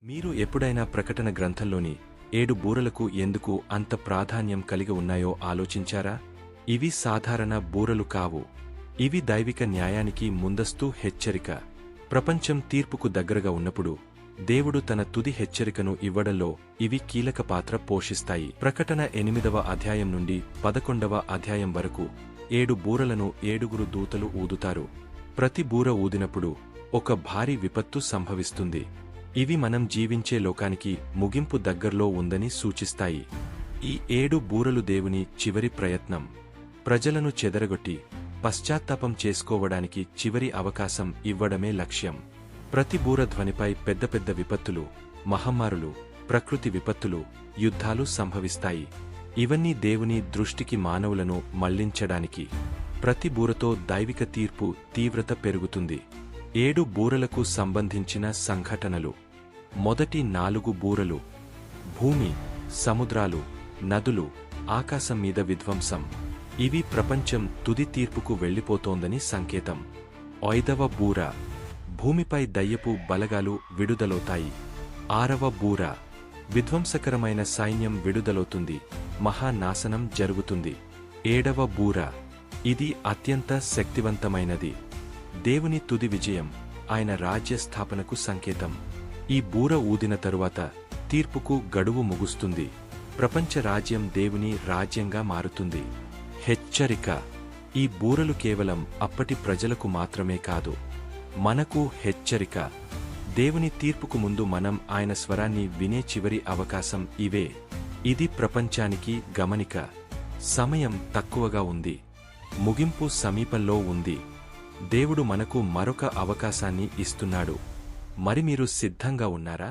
మీరు ఎప్పుడైనా ప్రకటన గ్రంథంలోని 7 బూరలకు ఎందుకు అంత ప్రాధాన్యం కలిగి ఉన్నాయో ఆలోచించారా? ఇవి సాధారణ బూరలు కావు. ఇవి దైవిక న్యాయానికి ముందస్తు హెచ్చరిక. ప్రపంచం తీర్పుకు దగ్గరగా ఉన్నప్పుడు దేవుడు తన తుది హెచ్చరికను ఇవ్వడంలో ఇవి కీలక పాత్ర పోషిస్తాయి. ప్రకటన 8వ అధ్యాయం నుండి 11వ అధ్యాయం వరకు 7 బూరలను 7 దూతలు ఊదుతారు. ప్రతి బూర ఊదినప్పుడు ఒక భారీ విపత్తు సంభవిస్తుంది. ఇవి మనం జీవించే లోకానికి ముగింపు దగ్గర్లో ఉందని సూచిస్తాయి. ఈ 7 బూరలు దేవుని చివరి ప్రయత్నం. ప్రజలను చెదరగొట్టి పశ్చాత్తాపం చేసుకోవడానికి చివరి అవకాశం ఇవ్వడమే లక్ష్యం. ప్రతి బూర ధ్వనిపై పెద్ద పెద్ద విపత్తులు, మహమ్మారులు, ప్రకృతి విపత్తులు, యుద్ధాలు సంభవిస్తాయి. ఇవన్నీ దేవుని దృష్టికి మానవులను మళ్లించడానికి. ప్రతి బూరతో దైవిక తీర్పు తీవ్రత పెరుగుతుంది. 7 బూరలకు సంబంధించిన సంఘటనలు. మొదటి 4 బూరలు. భూమి, సముద్రాలు, నదులు, ఆకాశం మీద విధ్వంసం. ఇవి ప్రపంచం తుది తీర్పుకు వెళ్ళిపోతోందని సంకేతం. 5వ బూర. భూమిపై దయ్యపు బలగాలు విడుదలవుతాయి. 6వ బూర. విధ్వంసకరమైన సైన్యం విడుదలవుతుంది. మహానాశనం జరుగుతుంది. 7వ బూర. ఇది అత్యంత శక్తివంతమైనది. దేవుని తుది విజయం, ఆయన రాజ్య స్థాపనకు సంకేతం. ఈ బూర ఊదిన తరువాత తీర్పుకు గడువు ముగుస్తుంది. ప్రపంచ రాజ్యం దేవుని రాజ్యంగా మారుతుంది. హెచ్చరిక. ఈ బూరలు కేవలం అప్పటి ప్రజలకు మాత్రమే కాదు, మనకు హెచ్చరిక. దేవుని తీర్పుకు ముందు మనం ఆయన స్వరాన్ని వినే చివరి అవకాశం ఇవే. ఇది ప్రపంచానికి గమనిక. సమయం తక్కువగా ఉంది. ముగింపు సమీపంలో ఉంది. దేవుడు మనకు మరొక అవకాశాన్ని ఇస్తున్నాడు. మరి మీరు సిద్ధంగా ఉన్నారా?